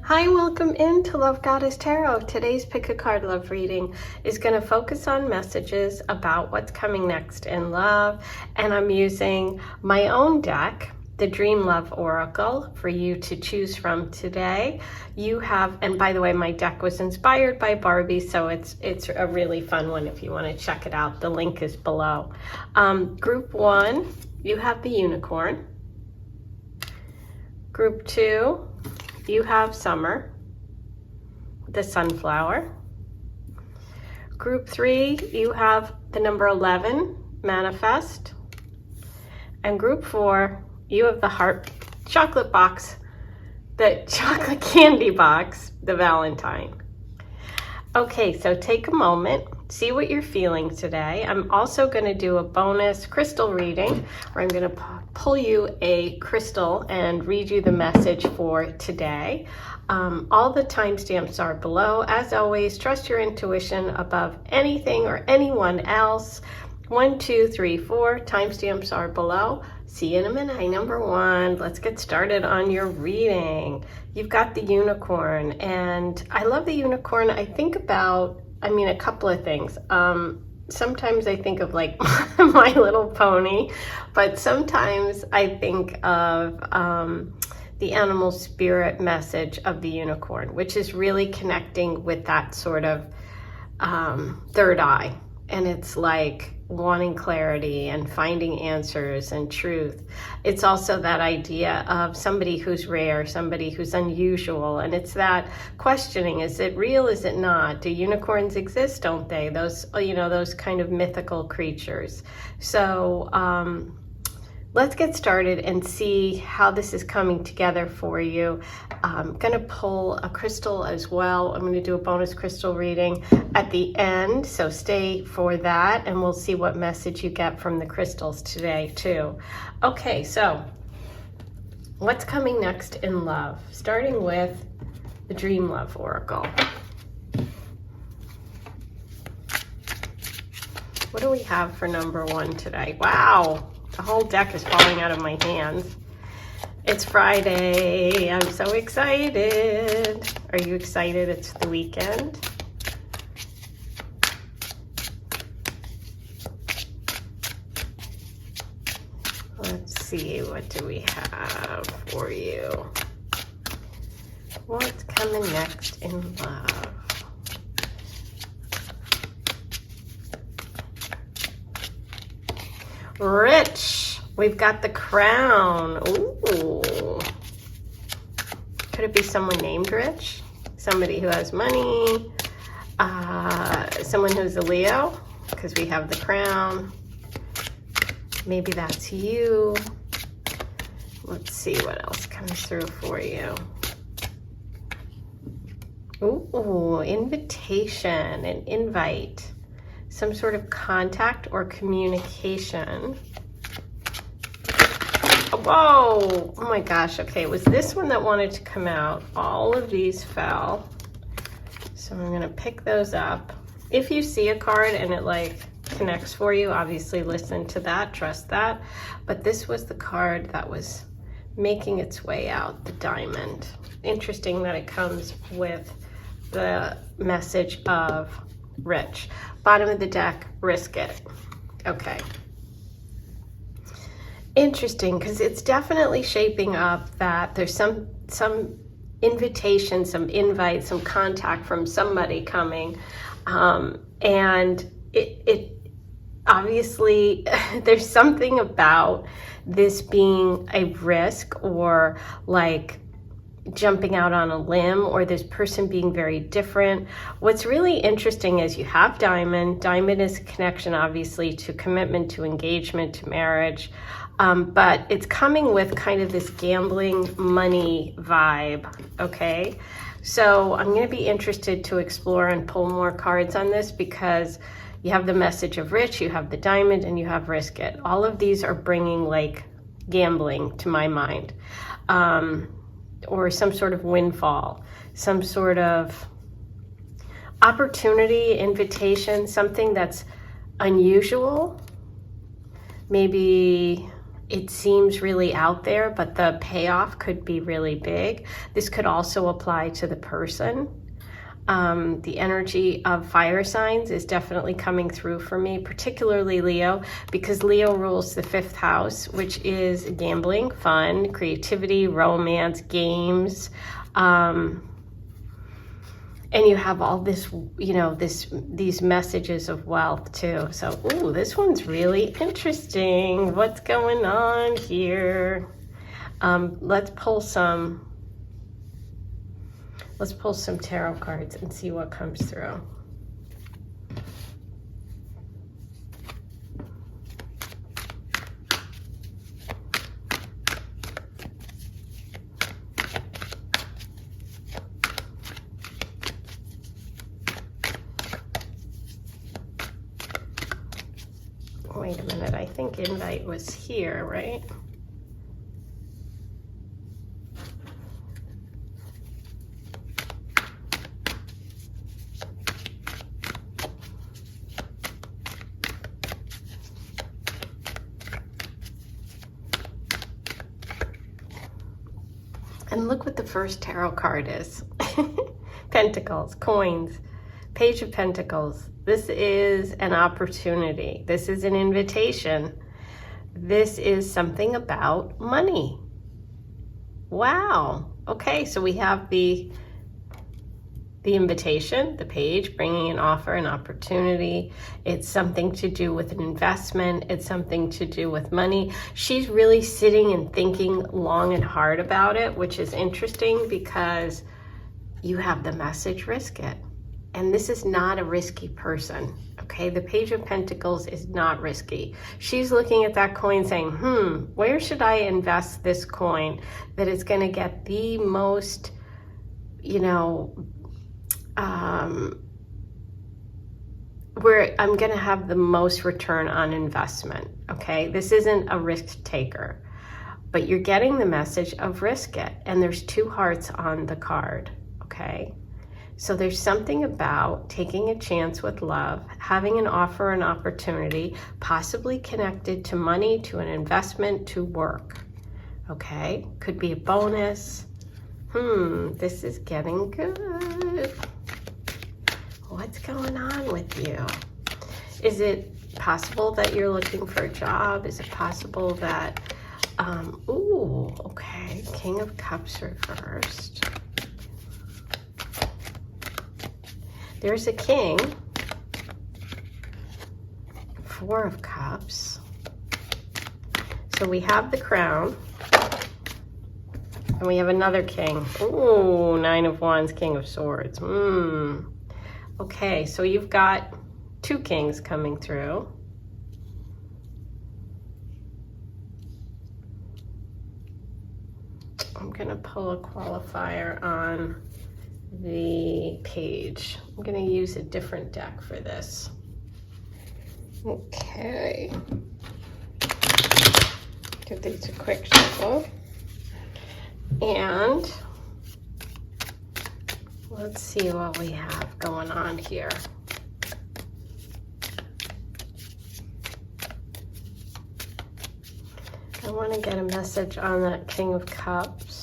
Hi, welcome into Love Goddess Tarot. Today's pick a card love reading is going to focus on messages about what's coming next in love, and I'm using my own deck, the Dream Love Oracle, for you to choose from today. You have, and by the way, my deck was inspired by Barbie, so it's a really fun one if you want to check it out. The link is below. Group 1, you have the unicorn. Group 2, you have summer, the sunflower. Group 3, you have the number 11, manifest. And group 4, you have the heart chocolate box, the chocolate candy box, the Valentine. Okay, so take a moment, see what you're feeling today. I'm also going to do a bonus crystal reading where I'm going to pull you a crystal and read you the message for today. All the timestamps are below. As always, trust your intuition above anything or anyone else. 1, 2, 3, 4 timestamps are below. See you in a minute. Number 1, let's get started on your reading. You've got the unicorn, and I love the unicorn. I think about, a couple of things. Sometimes I think of like My Little Pony, but sometimes I think of the animal spirit message of the unicorn, which is really connecting with that sort of third eye. And it's like wanting clarity and finding answers and truth. It's also that idea of somebody who's rare, somebody who's unusual. And it's that questioning, is it real, is it not? Do unicorns exist, don't they? Those, those kind of mythical creatures. So let's get started and see how this is coming together for you. I'm going to pull a crystal as well. I'm going to do a bonus crystal reading at the end, so stay for that, and we'll see what message you get from the crystals today too. Okay, so what's coming next in love? Starting with the Dream Love Oracle. What do we have for number 1 today? Wow! The whole deck is falling out of my hands. It's Friday. I'm so excited. Are you excited? It's the weekend. Let's see, what do we have for you? What's coming next in love? Rich. We've got the crown. Ooh. Could it be someone named Rich? Somebody who has money. Someone who's a Leo, because we have the crown. Maybe that's you. Let's see what else comes through for you. Ooh, invitation, an invite. Some sort of contact or communication. Whoa! Oh my gosh, okay, it was this one that wanted to come out. All of these fell. So I'm gonna pick those up. If you see a card and it like connects for you, obviously listen to that, trust that. But this was the card that was making its way out, the diamond. Interesting that it comes with the message of rich. Bottom of the deck, risk it. Okay. Interesting, because it's definitely shaping up that there's some invitation, some invite, some contact from somebody coming. And it obviously, there's something about this being a risk, or like jumping out on a limb, or this person being very different. What's really interesting is you have diamond. Diamond is a connection, obviously, to commitment, to engagement, to marriage. But it's coming with kind of this gambling money vibe, okay? So I'm going to be interested to explore and pull more cards on this, because you have the message of rich, you have the diamond, and you have risk it. All of these are bringing like gambling to my mind. Or some sort of windfall, some sort of opportunity, invitation, something that's unusual. Maybe it seems really out there, but the payoff could be really big. This could also apply to the person. The energy of fire signs is definitely coming through for me, particularly Leo, because Leo rules the 5th house, which is gambling, fun, creativity, romance, games. And you have all this, you know, these messages of wealth too. So, ooh, this one's really interesting. What's going on here? Let's pull some tarot cards and see what comes through. Wait a minute, I think invite was here, right? And look what the first tarot card is. Pentacles, coins, Page of Pentacles. This is an opportunity. This is an invitation. This is something about money. Wow. Okay, so we have the invitation, the page, bringing an offer, an opportunity. It's something to do with an investment. It's something to do with money. She's really sitting and thinking long and hard about it, which is interesting because you have the message, risk it. And this is not a risky person, okay? The Page of Pentacles is not risky. She's looking at that coin saying, where should I invest this coin that is going to get the most, you know, where I'm going to have the most return on investment, okay? This isn't a risk taker, but you're getting the message of risk it. And there's 2 hearts on the card, okay? So there's something about taking a chance with love, having an offer, an opportunity, possibly connected to money, to an investment, to work, okay? Could be a bonus. This is getting good. What's going on with you? Is it possible that you're looking for a job? Is it possible that, ooh, okay, King of Cups reversed. There's a king, 4 of Cups. So we have the crown, and we have another king. Ooh, 9 of Wands, King of Swords. Okay, so you've got 2 kings coming through. I'm gonna pull a qualifier on the page. I'm going to use a different deck for this. Okay. Give these a quick shuffle. And let's see what we have going on here. I want to get a message on that King of Cups.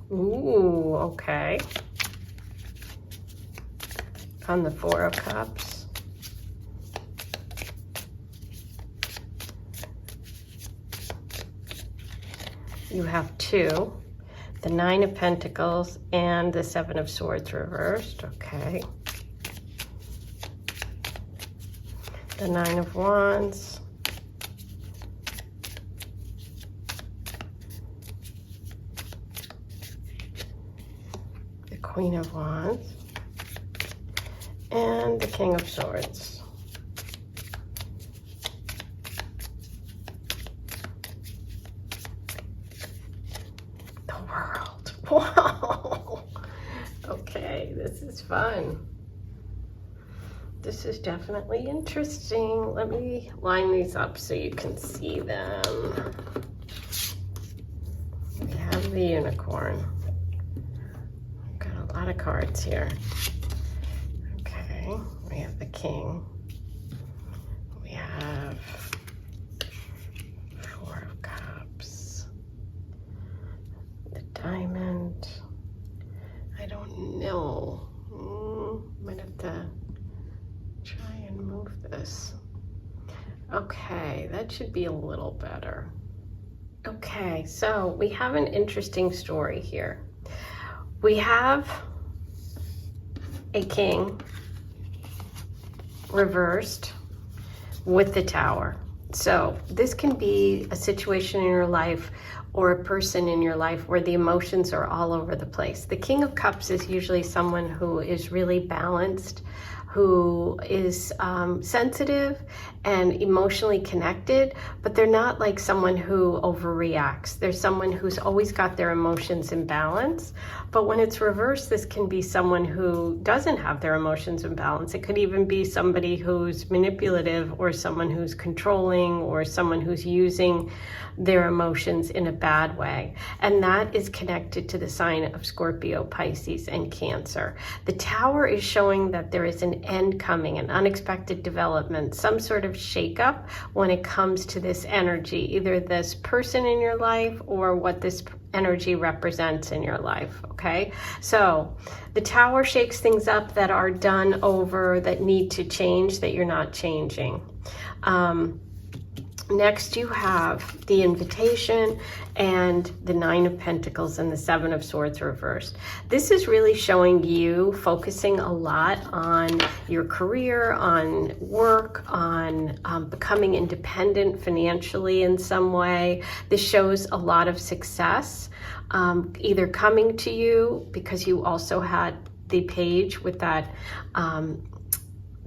Ooh, okay. On the 4 of Cups. You have 2. The 9 of Pentacles and the 7 of Swords reversed. Okay. The 9 of Wands. Queen of Wands, and the King of Swords. The World. Wow. Okay, this is fun. This is definitely interesting. Let me line these up so you can see them. We have the Unicorn. A lot of cards here. Okay, we have the King. We have The Diamond. I don't know. Might have to try and move this. Okay, that should be a little better. Okay, so we have an interesting story here. We have a king reversed with the Tower. So this can be a situation in your life or a person in your life where the emotions are all over the place. The King of Cups is usually someone who is really balanced, who is sensitive and emotionally connected, but they're not like someone who overreacts. They're someone who's always got their emotions in balance. But when it's reversed, this can be someone who doesn't have their emotions in balance. It could even be somebody who's manipulative, or someone who's controlling, or someone who's using their emotions in a bad way. And that is connected to the sign of Scorpio, Pisces, and Cancer. The Tower is showing that there is an end coming, an unexpected development, some sort of shakeup when it comes to this energy, either this person in your life or what this energy represents in your life. Okay, so the Tower shakes things up that are done over, that need to change, that you're not changing. Next, you have the Invitation and the Nine of Pentacles and the Seven of Swords reversed. This is really showing you focusing a lot on your career, on work, on becoming independent financially in some way. This shows a lot of success, either coming to you because you also had the page with that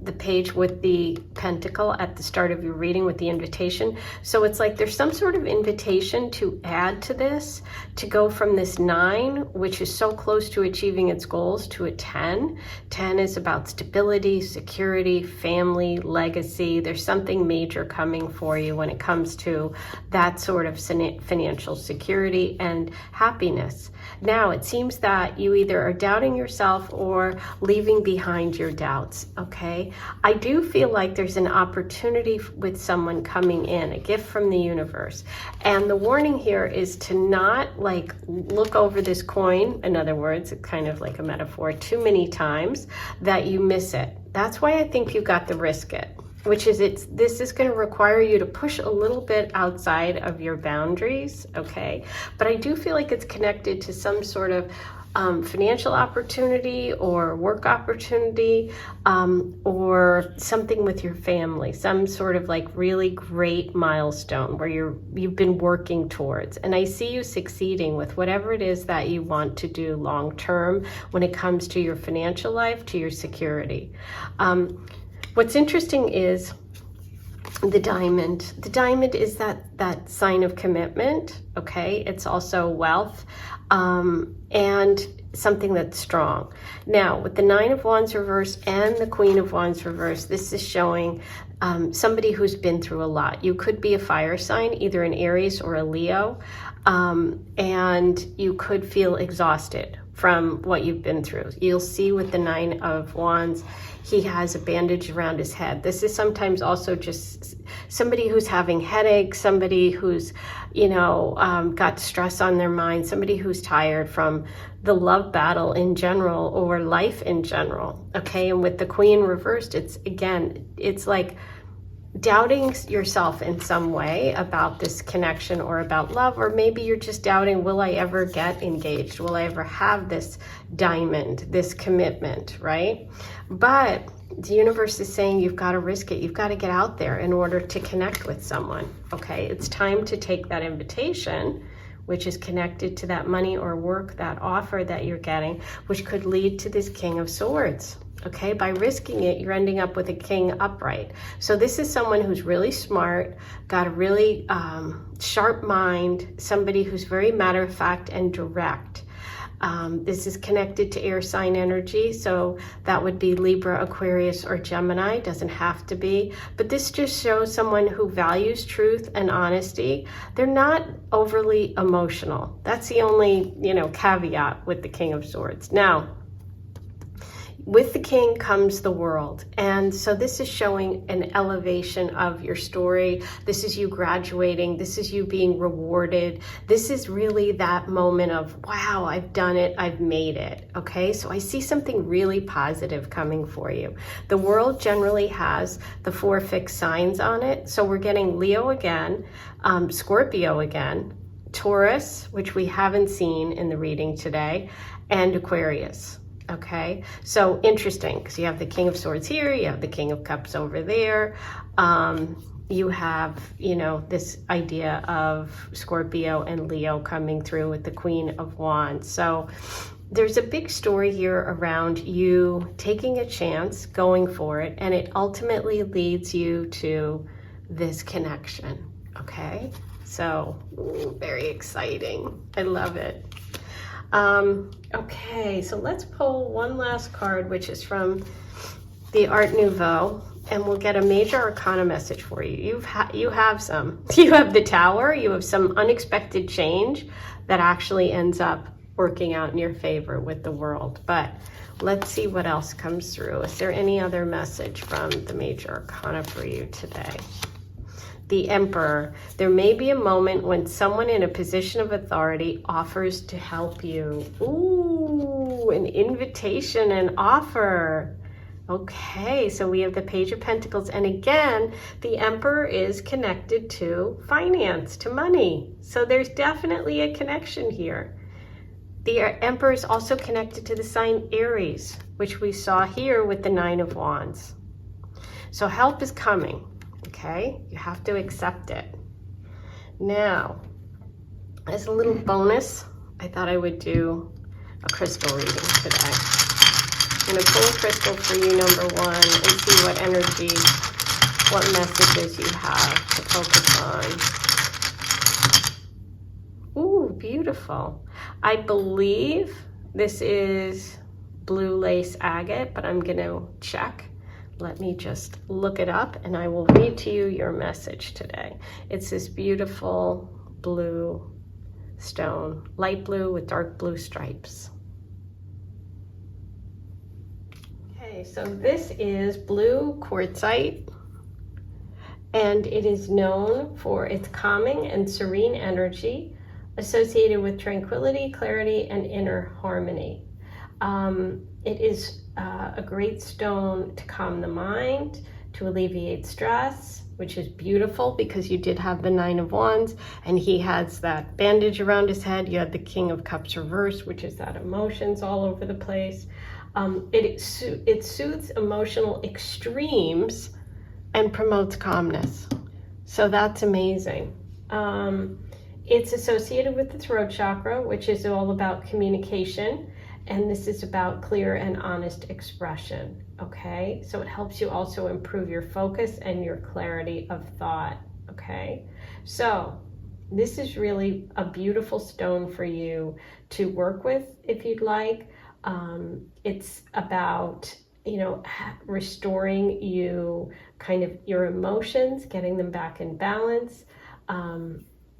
the page with the pentacle at the start of your reading with the invitation. So it's like there's some sort of invitation to add to this, to go from this 9, which is so close to achieving its goals, to a 10. 10 is about stability, security, family, legacy. There's something major coming for you when it comes to that sort of financial security and happiness. Now, it seems that you either are doubting yourself or leaving behind your doubts, okay? I do feel like there's an opportunity with someone coming in, a gift from the universe. And the warning here is to not like look over this coin, in other words, it's kind of like a metaphor, too many times that you miss it. That's why I think you got to risk it, which is this is going to require you to push a little bit outside of your boundaries, okay? But I do feel like it's connected to some sort of financial opportunity or work opportunity, or something with your family, some sort of like really great milestone where you've been working towards. And I see you succeeding with whatever it is that you want to do long term when it comes to your financial life, to your security. What's interesting is the diamond. The diamond is that sign of commitment, okay? It's also wealth, and something that's strong. Now, with the 9 of Wands reversed and the Queen of Wands reversed, this is showing somebody who's been through a lot. You could be a fire sign, either an Aries or a Leo, and you could feel exhausted from what you've been through. You'll see with the 9 of Wands, he has a bandage around his head. This is sometimes also just somebody who's having headaches, somebody who's, got stress on their mind, somebody who's tired from the love battle in general or life in general, okay? And with the Queen reversed, it's like doubting yourself in some way about this connection or about love, or maybe you're just doubting, will I ever get engaged? Will I ever have this diamond, this commitment, right? But the universe is saying you've got to risk it. You've got to get out there in order to connect with someone, okay? It's time to take that invitation, which is connected to that money or work, that offer that you're getting, which could lead to this King of Swords. Okay, by risking it, you're ending up with a king upright. So this is someone who's really smart, got a really sharp mind, somebody who's very matter of fact and direct. This is connected to air sign energy, so that would be Libra, Aquarius, or Gemini. Doesn't have to be, but this just shows someone who values truth and honesty. They're not overly emotional. That's the only, caveat with the King of Swords. Now, with the king comes the world. And so this is showing an elevation of your story. This is you graduating. This is you being rewarded. This is really that moment of, wow, I've done it. I've made it. Okay. So I see something really positive coming for you. The world generally has the 4 fixed signs on it. So we're getting Leo again, Scorpio again, Taurus, which we haven't seen in the reading today, and Aquarius. Okay, so interesting, because you have the King of Swords here, you have the King of Cups over there. You have, you know, this idea of Scorpio and Leo coming through with the Queen of Wands. So there's a big story here around you taking a chance, going for it, and it ultimately leads you to this connection. Okay, so very exciting. I love it. Okay, so let's pull one last card, which is from the Art Nouveau, and we'll get a major arcana message for you. You have the Tower, you have some unexpected change that actually ends up working out in your favor with the world. But let's see what else comes through. Is there any other message from the major arcana for you today? The Emperor. There may be a moment when someone in a position of authority offers to help you. Ooh, an invitation, an offer. Okay, so we have the Page of Pentacles. And again, the Emperor is connected to finance, to money. So there's definitely a connection here. The Emperor is also connected to the sign Aries, which we saw here with the 9 of Wands. So help is coming. Okay, you have to accept it. Now, as a little bonus, I thought I would do a crystal reading today. I'm going to pull a crystal for you, number 1, and see what energy, what messages you have to focus on. Ooh, beautiful. I believe this is blue lace agate, but I'm going to check. Let me just look it up and I will read to you your message today. It's this beautiful blue stone, light blue with dark blue stripes. Okay, so this is blue quartzite, and it is known for its calming and serene energy associated with tranquility, clarity, and inner harmony. It is a great stone to calm the mind, to alleviate stress, which is beautiful because you did have the 9 of Wands and he has that bandage around his head. You had the King of Cups reversed, which is that emotions all over the place. It soothes emotional extremes and promotes calmness. So that's amazing. It's associated with the throat chakra, which is all about communication. And this is about clear and honest expression, okay? So it helps you also improve your focus and your clarity of thought, okay? So this is really a beautiful stone for you to work with if you'd like. It's about, you know, restoring you kind of your emotions, getting them back in balance.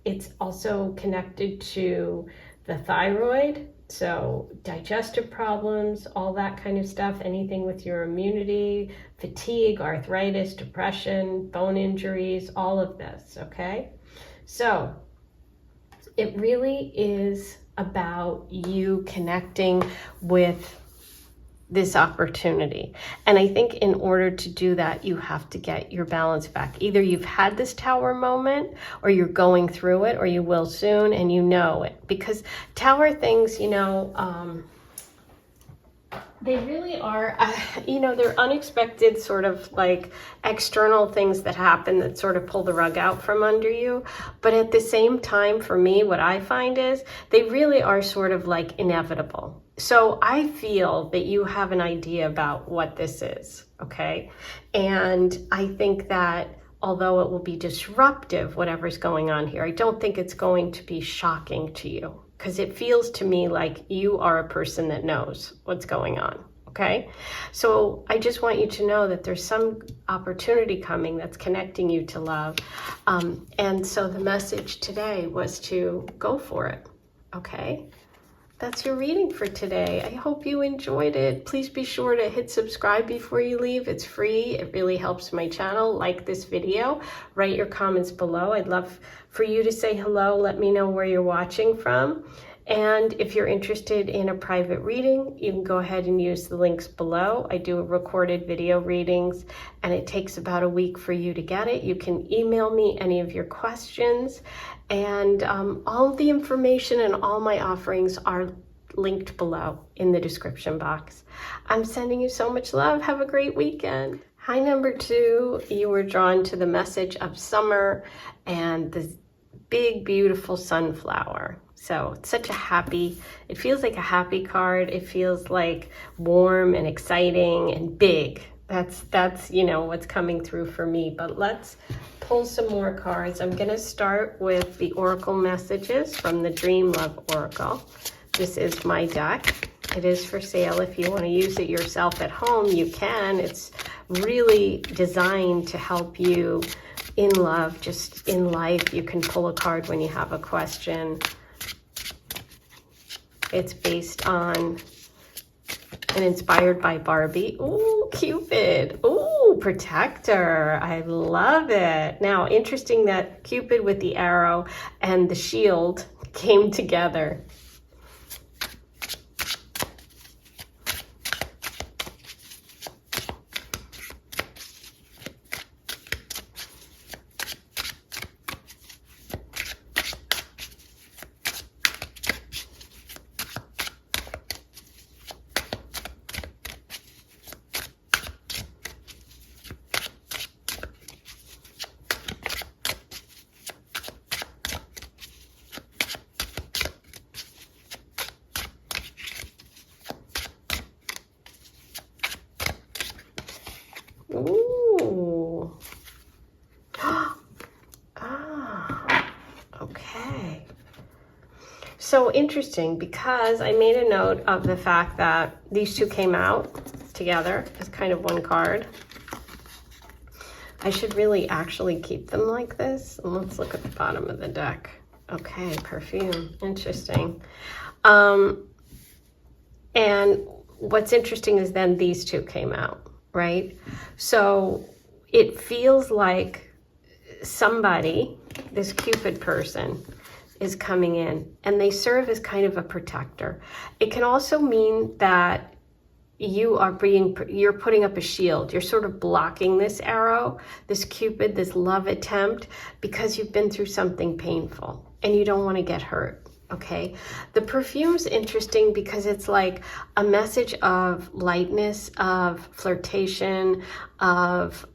It's also connected to the thyroid. So digestive problems, all that kind of stuff, anything with your immunity, fatigue, arthritis, depression, bone injuries, all of this, okay? So it really is about you connecting with this opportunity. And I think in order to do that, you have to get your balance back. Either you've had this Tower moment, or you're going through it, or you will soon, and you know it. Because Tower things, you know, they really are, you know, they're unexpected sort of like external things that happen that sort of pull the rug out from under you. But at the same time, for me, what I find is they really are sort of like inevitable. So I feel that you have an idea about what this is, okay? And I think that although it will be disruptive, whatever's going on here, I don't think it's going to be shocking to you, because it feels to me like you are a person that knows what's going on, okay? So I just want you to know that there's some opportunity coming that's connecting you to love. And so the message today was to go for it, okay? that's your reading for today. I hope you enjoyed it. Please be sure to hit subscribe before you leave. It's free. It really helps my channel. Like this video. Write your comments below. I'd love for you to say hello. Let me know where you're watching from. And if you're interested in a private reading, you can go ahead and use the links below. I do recorded video readings, and it takes about a week for you to get it. You can email me any of your questions, and all the information and all my offerings are linked below in the description box. I'm sending you so much love. Have a great weekend. Hi, number 2. You were drawn to the message of summer and the big, beautiful sunflower. So it's such a happy, it feels like a happy card. It feels like warm and exciting and big. That's you know, what's coming through for me. But let's pull some more cards. I'm going to start with the Oracle messages from the Dream Love Oracle. This is my deck. It is for sale. If you want to use it yourself at home, you can. It's really designed to help you in love, just in life. You can pull a card when you have a question. It's based on and inspired by Barbie. Ooh, Cupid. Ooh, protector. I love it. Now, interesting that Cupid with the arrow and the shield came together. Ooh. Okay. So interesting, because I made a note of the fact that these two came out together as kind of one card. I should really actually keep them like this. And let's look at the bottom of the deck. Okay, perfume. Interesting. And what's interesting is then these two came out. Right? So it feels like somebody, this Cupid person, is coming in, and they serve as kind of a protector. It can also mean that you're putting up a shield. You're sort of blocking this arrow, this Cupid, this love attempt, because you've been through something painful and you don't want to get hurt. Okay, the perfume's interesting because it's like a message of lightness, of flirtation, of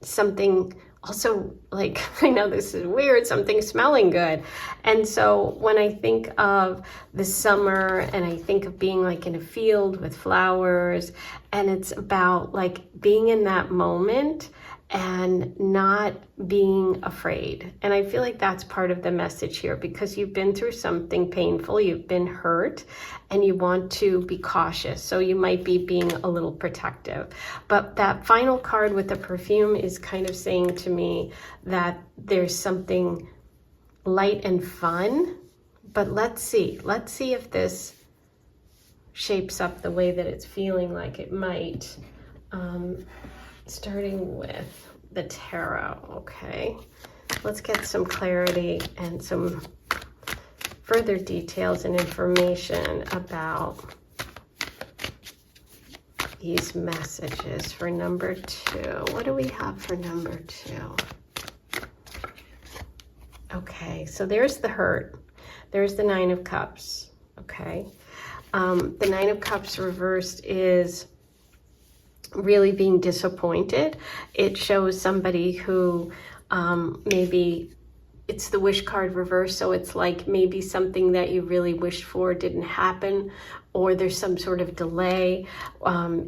something also, like, I know this is weird, something smelling good. And so when I think of the summer and I think of being like in a field with flowers, and it's about like being in that moment and not being afraid. And I feel like that's part of the message here, because you've been through something painful, you've been hurt, and you want to be cautious. So you might be being a little protective. But that final card with the perfume is kind of saying to me that there's something light and fun. But let's see if this shapes up the way that it's feeling like it might. Starting with the tarot. Okay, let's get some clarity and some further details and information about these messages for number 2. What do we have for number 2? Okay, so there's the hurt. There's the 9 of Cups. Okay, the 9 of Cups reversed is really being disappointed. It shows somebody who maybe it's the wish card reverse, so it's like maybe something that you really wished for didn't happen, or there's some sort of delay.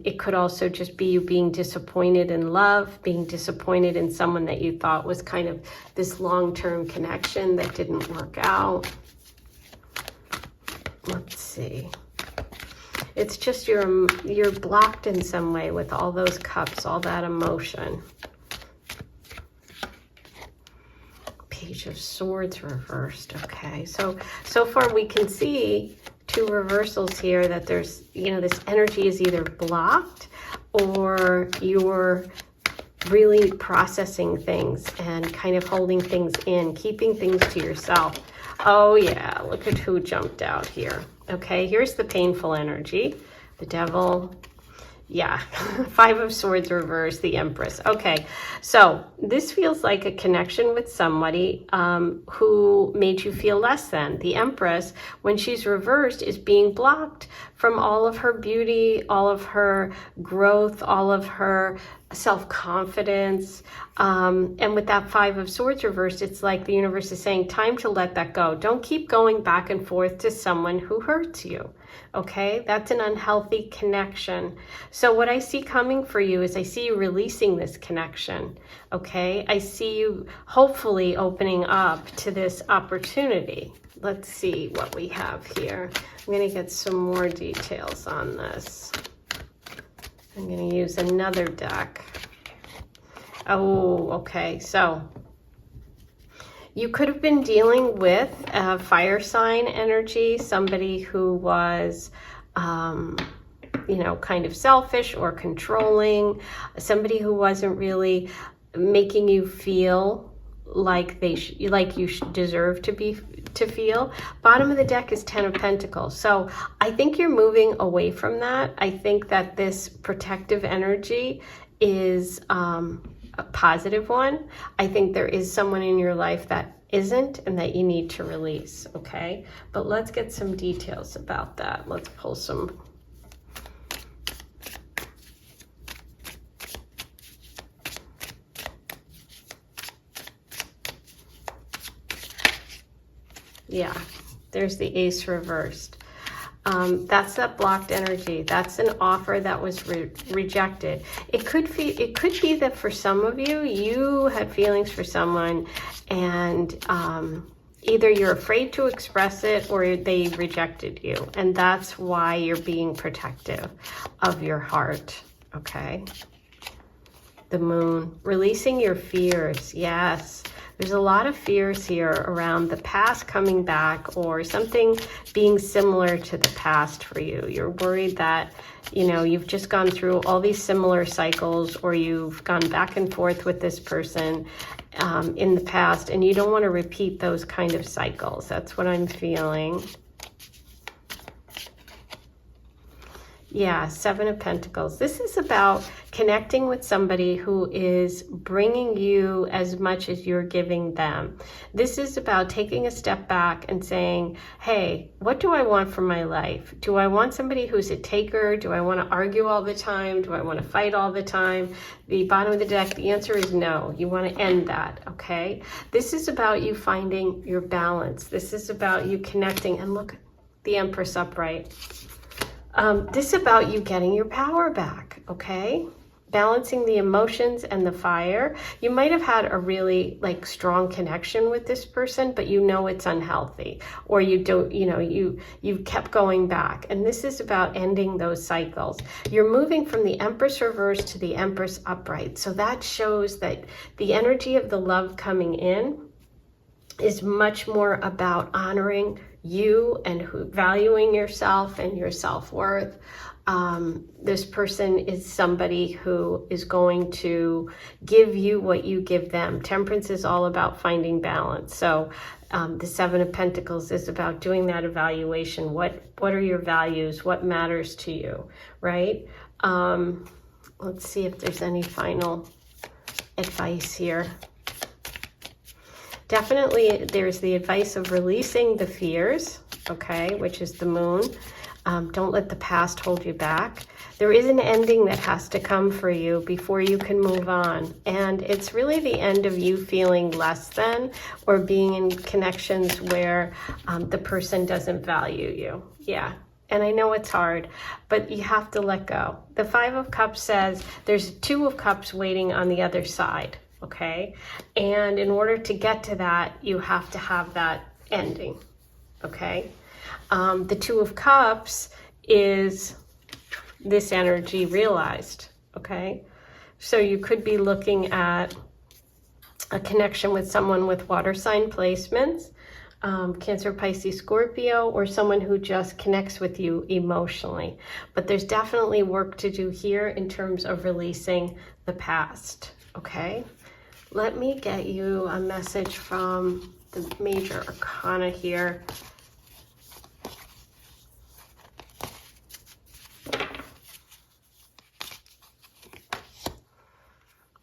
It could also just be you being disappointed in love, being disappointed in someone that you thought was kind of this long-term connection that didn't work out. Let's see. It's just you're blocked in some way with all those cups, all that emotion. Page of Swords reversed. Okay, so far we can see two reversals here, that there's, you know, this energy is either blocked or you're really processing things and kind of holding things in, keeping things to yourself. Oh yeah, look at who jumped out here. Okay, here's the painful energy. The Devil. Yeah, Five of Swords reversed, the Empress. Okay, so this feels like a connection with somebody who made you feel less than. The Empress, when she's reversed, is being blocked from all of her beauty, all of her growth, all of her self-confidence. And with that Five of Swords reversed, it's like the universe is saying, time to let that go. Don't keep going back and forth to someone who hurts you. Okay, that's an unhealthy connection. So what I see coming for you is I see you releasing this connection. Okay, I see you hopefully opening up to this opportunity. Let's see what we have here. I'm going to get some more details on this. I'm going to use another deck. Oh, okay, so you could have been dealing with a fire sign energy, somebody who was, you know, kind of selfish or controlling, somebody who wasn't really making you feel like you deserve to feel. Bottom of the deck is Ten of Pentacles. So I think you're moving away from that. I think that this protective energy is a positive one. I think there is someone in your life that isn't and that you need to release, okay? But let's get some details about that. Let's pull some. Yeah, there's the Ace reversed. That's that blocked energy. That's an offer that was rejected. It could be that for some of you, you had feelings for someone and either you're afraid to express it or they rejected you. And that's why you're being protective of your heart, okay? The Moon, releasing your fears, yes. There's a lot of fears here around the past coming back or something being similar to the past for you. You're worried that, you know, you've just gone through all these similar cycles or you've gone back and forth with this person in the past and you don't want to repeat those kind of cycles. That's what I'm feeling. Yeah, Seven of Pentacles. This is about connecting with somebody who is bringing you as much as you're giving them. This is about taking a step back and saying, hey, what do I want from my life? Do I want somebody who's a taker? Do I want to argue all the time? Do I want to fight all the time? The bottom of the deck, the answer is no. You want to end that, okay? This is about you finding your balance. This is about you connecting. And look, the Empress upright. This is about you getting your power back, okay? Balancing the emotions and the fire. You might have had a really strong connection with this person, but you know it's unhealthy, or you don't, you know, you've kept going back. And this is about ending those cycles. You're moving from the Empress reverse to the Empress upright. So that shows that the energy of the love coming in is much more about honoring you and valuing yourself and your self-worth. This person is somebody who is going to give you what you give them. Temperance is all about finding balance. So the Seven of Pentacles is about doing that evaluation. What are your values? What matters to you, right? Let's see if there's any final advice here. Definitely there's the advice of releasing the fears, okay, which is the Moon. Don't let the past hold you back. There is an ending that has to come for you before you can move on. And it's really the end of you feeling less than or being in connections where the person doesn't value you. Yeah. And I know it's hard, but you have to let go. The Five of Cups says there's Two of Cups waiting on the other side. Okay, and in order to get to that, you have to have that ending, okay? The Two of Cups is this energy realized, okay? So you could be looking at a connection with someone with water sign placements. Cancer, Pisces, Scorpio, or someone who just connects with you emotionally. But there's definitely work to do here in terms of releasing the past, okay? Let me get you a message from the major arcana here.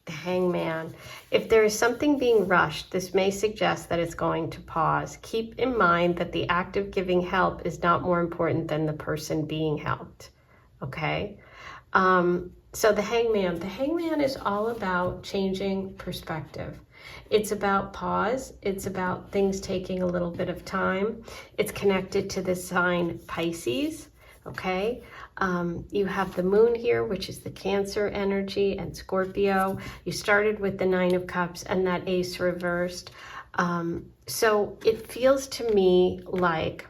Hangman. If there is something being rushed, this may suggest that it's going to pause. Keep in mind that the act of giving help is not more important than the person being helped. Okay? So the hangman is all about changing perspective. It's about pause. It's about things taking a little bit of time. It's connected to the sign Pisces. Okay? You have the moon here, which is the Cancer energy, and Scorpio. You started with the 9 of Cups and that Ace reversed. So it feels to me like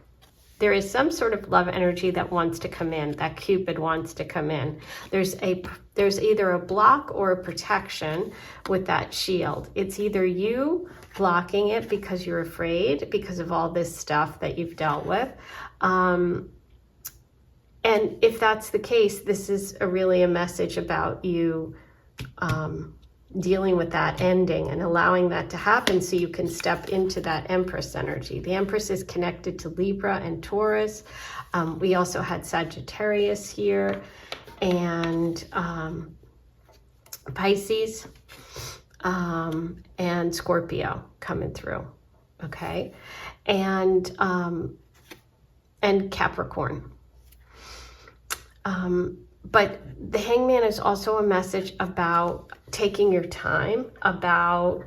there is some sort of love energy that wants to come in, that Cupid wants to come in. There's either a block or a protection with that shield. It's either you blocking it because you're afraid, because of all this stuff that you've dealt with. And if that's the case, this is really a message about you dealing with that ending and allowing that to happen so you can step into that Empress energy. The Empress is connected to Libra and Taurus. We also had Sagittarius here and Pisces and Scorpio coming through, okay? And Capricorn. But the hangman is also a message about taking your time, about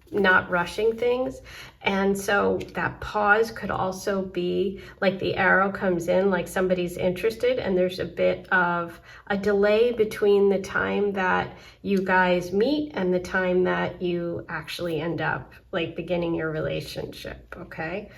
not rushing things. And so that pause could also be like the arrow comes in, like somebody's interested, and there's a bit of a delay between the time that you guys meet and the time that you actually end up like beginning your relationship, okay?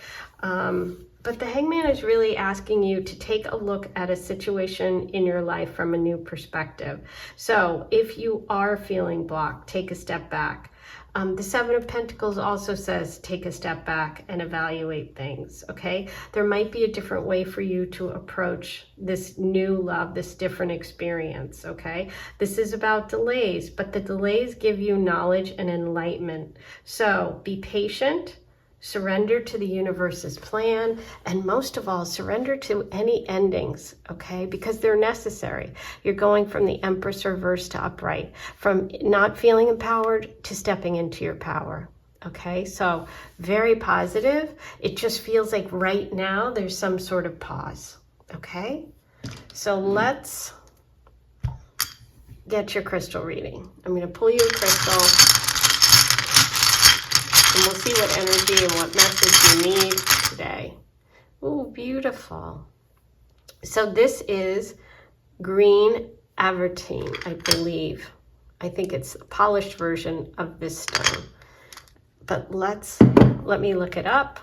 But the hangman is really asking you to take a look at a situation in your life from a new perspective. So if you are feeling blocked, take a step back. The 7 of Pentacles also says take a step back and evaluate things, okay? There might be a different way for you to approach this new love, this different experience, okay? This is about delays, but the delays give you knowledge and enlightenment. So be patient. Surrender to the universe's plan, and most of all, surrender to any endings, okay? Because they're necessary. You're going from the Empress reverse to upright, from not feeling empowered to stepping into your power, okay? So very positive. It just feels like right now there's some sort of pause, okay? So let's get your crystal reading. I'm going to pull you a crystal. And we'll see what energy and what message you need today. Ooh, beautiful. So this is green avertine, I believe. I think it's a polished version of this stone. But let me look it up.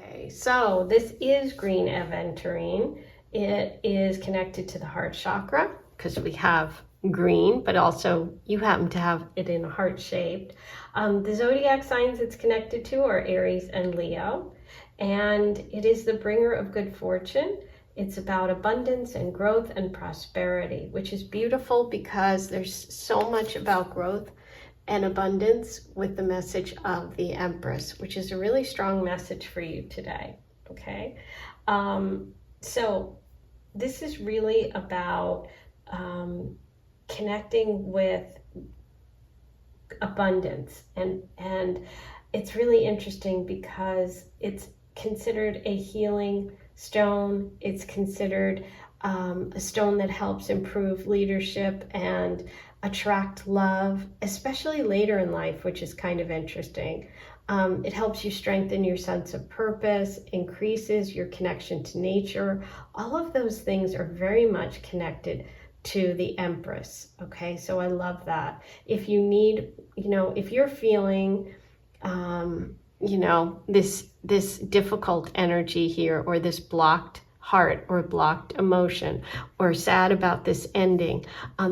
Okay, so this is green aventurine. It is connected to the heart chakra because we have green, but also you happen to have it in heart shaped. The zodiac signs it's connected to are Aries and Leo, and it is the bringer of good fortune. It's about abundance and growth and prosperity, which is beautiful because there's so much about growth and abundance with the message of the Empress, which is a really strong message for you today, okay? So this is really about connecting with abundance, and it's really interesting because it's considered a healing stone. It's considered a stone that helps improve leadership and attract love, especially later in life, which is kind of interesting. It helps you strengthen your sense of purpose, increases your connection to nature. All of those things are very much connected to the Empress, okay? So I love that. If you need, if you're feeling, this difficult energy here, or this blocked heart or blocked emotion, or sad about this ending,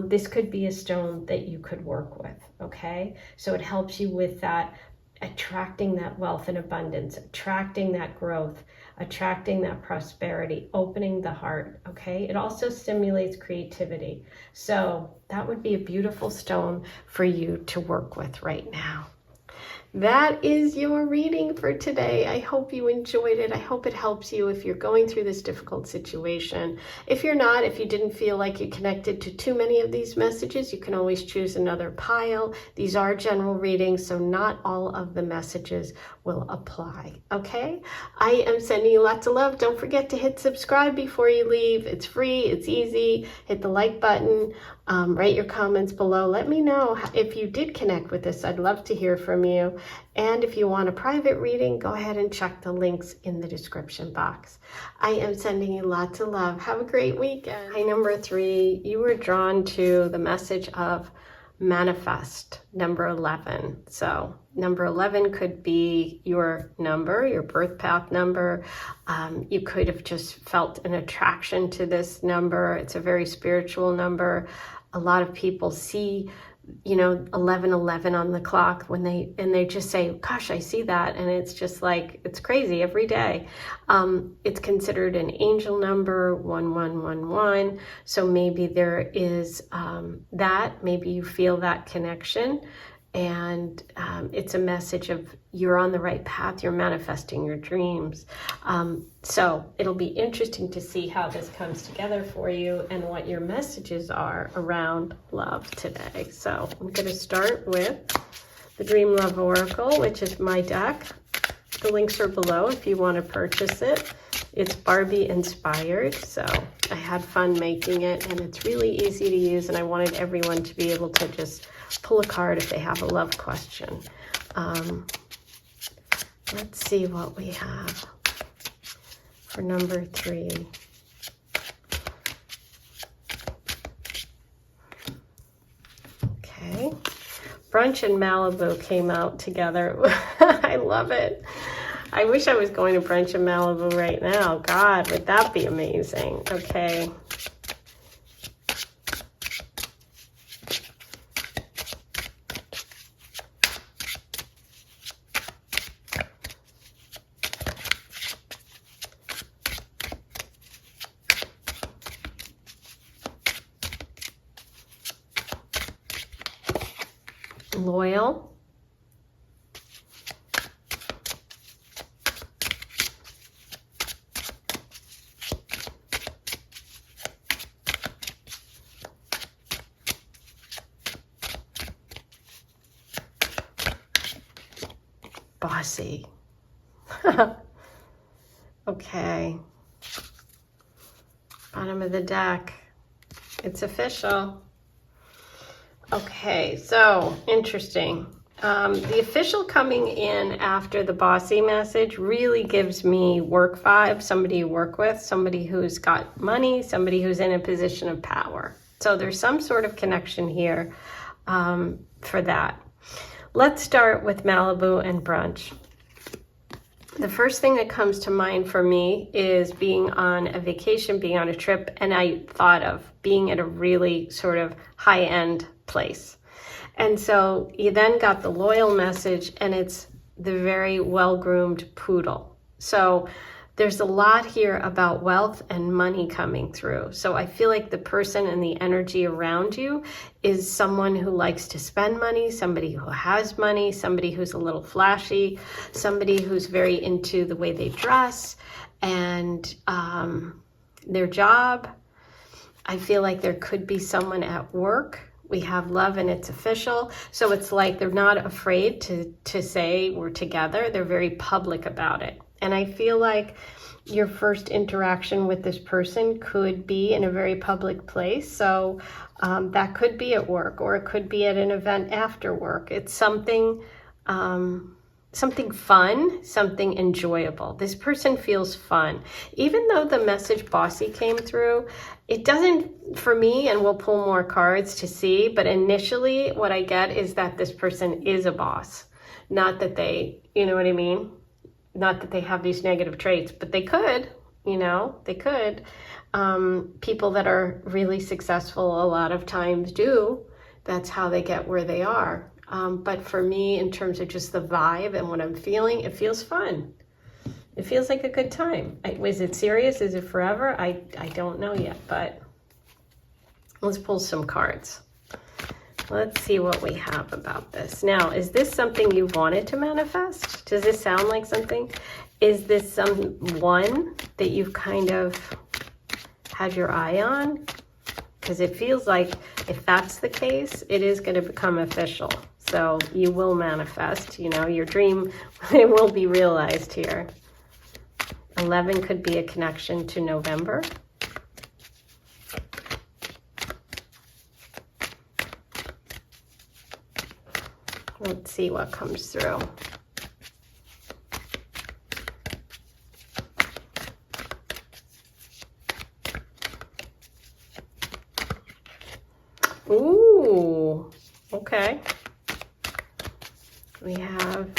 this could be a stone that you could work with, okay? So it helps you with that attracting that wealth and abundance, attracting that growth, attracting that prosperity, opening the heart, okay? It also stimulates creativity. So that would be a beautiful stone for you to work with right now. That is your reading for today. I hope you enjoyed it. I hope it helps you if you're going through this difficult situation. If you're not, if you didn't feel like you connected to too many of these messages, you can always choose another pile. These are general readings, so not all of the messages will apply, okay? I am sending you lots of love. Don't forget to hit subscribe before you leave. It's free, it's easy. Hit the like button, write your comments below. Let me know if you did connect with this. I'd love to hear from you. And if you want a private reading, go ahead and check the links in the description box. I am sending you lots of love. Have a great weekend. Hi, number 3. You were drawn to the message of manifest, number 11. So number 11 could be your number, your birth path number. You could have just felt an attraction to this number. It's a very spiritual number. A lot of people see 1111 on the clock when they just say, gosh, I see that. And it's just like, it's crazy every day. It's considered an angel number, 1111. So maybe there is maybe you feel that connection. And it's a message of you're on the right path, you're manifesting your dreams. So it'll be interesting to see how this comes together for you and what your messages are around love today. So I'm going to start with the Dream Love Oracle, which is my deck. The links are below if you want to purchase it. It's Barbie inspired, so I had fun making it, and it's really easy to use, and I wanted everyone to be able to just pull a card if they have a love question. Let's see what we have for number 3. Okay. Brunch and Malibu came out together. I love it. I wish I was going to brunch in Malibu right now. God, would that be amazing? Okay. Loyal. Bossy. Okay. Bottom of the deck. It's official. Okay, so interesting. The official coming in after the bossy message really gives me work vibes, somebody you work with, somebody who's got money, somebody who's in a position of power. So there's some sort of connection here for that. Let's start with Malibu and brunch. The first thing that comes to mind for me is being on a vacation, being on a trip, and I thought of being at a really sort of high-end place. And so you then got the loyal message, and it's the very well-groomed poodle. So there's a lot here about wealth and money coming through. So I feel like the person and the energy around you is someone who likes to spend money, somebody who has money, somebody who's a little flashy, somebody who's very into the way they dress and their job. I feel like there could be someone at work. We have love and it's official. So it's like they're not afraid to say we're together. They're very public about it. And I feel like your first interaction with this person could be in a very public place. So that could be at work, or it could be at an event after work. It's something something fun, something enjoyable. This person feels fun. Even though the message bossy came through, it doesn't, for me, and we'll pull more cards to see, but initially what I get is that this person is a boss. Not that they, you know what I mean? Not that they have these negative traits, but they could, they could. People that are really successful a lot of times do. That's how they get where they are. But for me, in terms of just the vibe and what I'm feeling, it feels fun. It feels like a good time. Is it serious? Is it forever? I don't know yet, but let's pull some cards. Let's see what we have about this. Now, is this something you wanted to manifest? Does this sound like something? Is this someone that you've kind of had your eye on? Because it feels like if that's the case, it is going to become official. So you will manifest, you know, your dream, it will be realized here. 11 could be a connection to November. Let's see what comes through. Ooh, okay. We have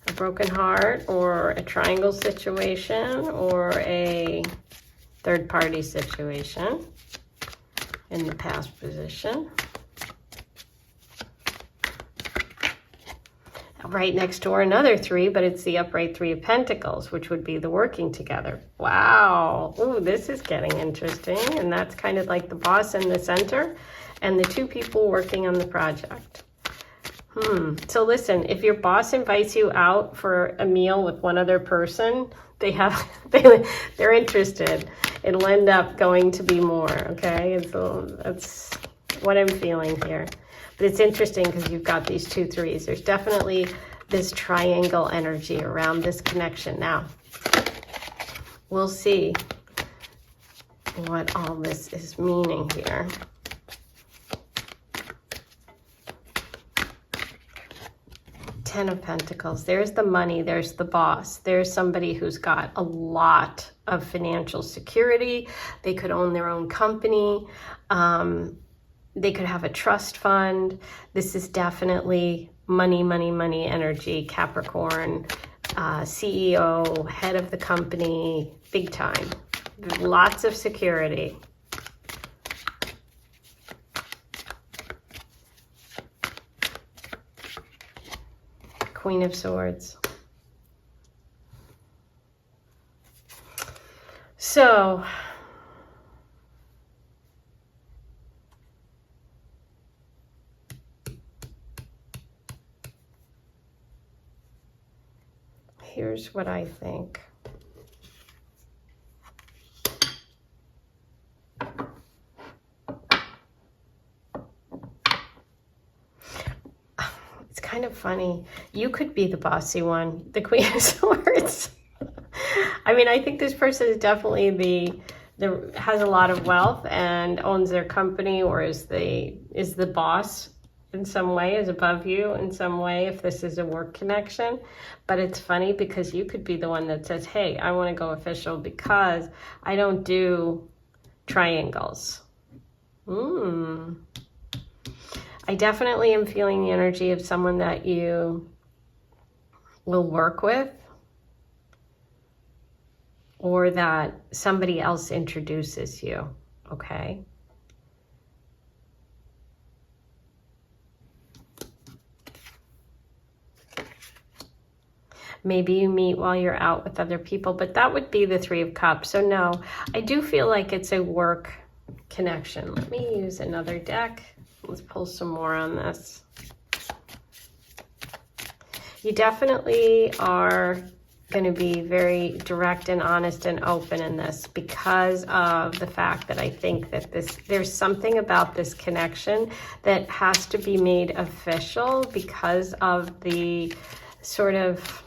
a broken heart or a triangle situation or a third party situation in the past position. Right next door, another 3, but it's the upright 3 of Pentacles, which would be the working together. Wow. Ooh, this is getting interesting. And that's kind of like the boss in the center and the 2 people working on the project. So listen, if your boss invites you out for a meal with one other person, they're interested. It'll end up going to be more, okay? That's what I'm feeling here. But it's interesting because you've got these 2 3s. There's definitely this triangle energy around this connection. Now, we'll see what all this is meaning here. Ten of Pentacles. There's the money. There's the boss. There's somebody who's got a lot of financial security. They could own their own company. They could have a trust fund. This is definitely money, money, money energy. Capricorn, CEO, head of the company, big time. Lots of security. Queen of Swords. So, here's what I think. It's kind of funny. You could be the bossy one, the Queen of Swords. I mean, I think this person is definitely has a lot of wealth and owns their company, or is the boss in some way, is above you in some way, if this is a work connection. But it's funny because you could be the one that says, hey, I want to go official because I don't do triangles. I definitely am feeling the energy of someone that you will work with, or that somebody else introduces you, okay? Maybe you meet while you're out with other people, but that would be the 3 of Cups. So no, I do feel like it's a work connection. Let me use another deck. Let's pull some more on this. You definitely are going to be very direct and honest and open in this because of the fact that I think that there's something about this connection that has to be made official because of the sort of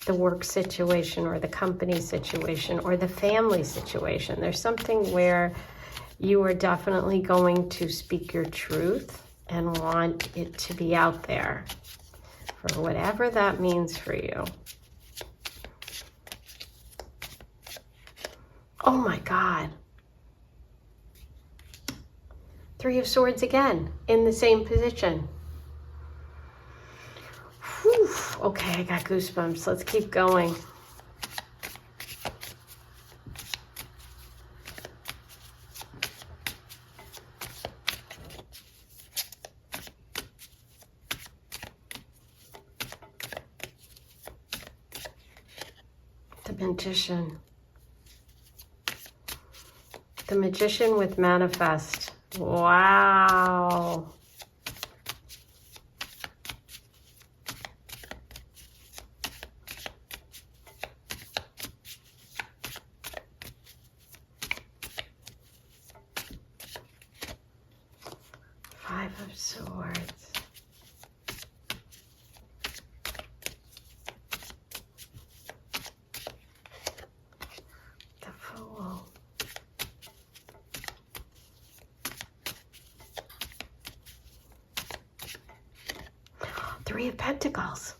the work situation or the company situation or the family situation. There's something where you are definitely going to speak your truth and want it to be out there for whatever that means for you. Oh my God. 3 of Swords again in the same position. Whew. Okay, I got goosebumps. Let's keep going. The Magician. The Magician with manifest. Wow. Five of Swords. The Fool. Three of Pentacles.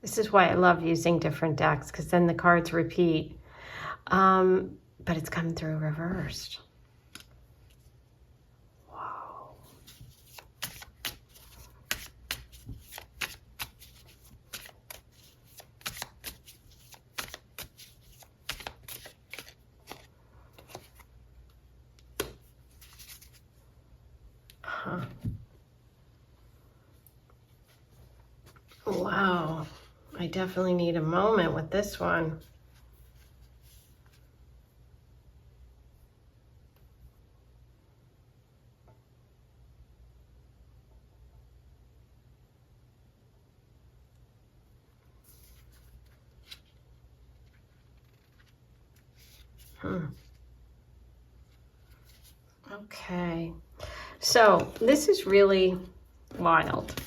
This is why I love using different decks, because then the cards repeat. But it's coming through reversed. Wow. Huh. Wow, I definitely need a moment with this one. Okay, so this is really wild.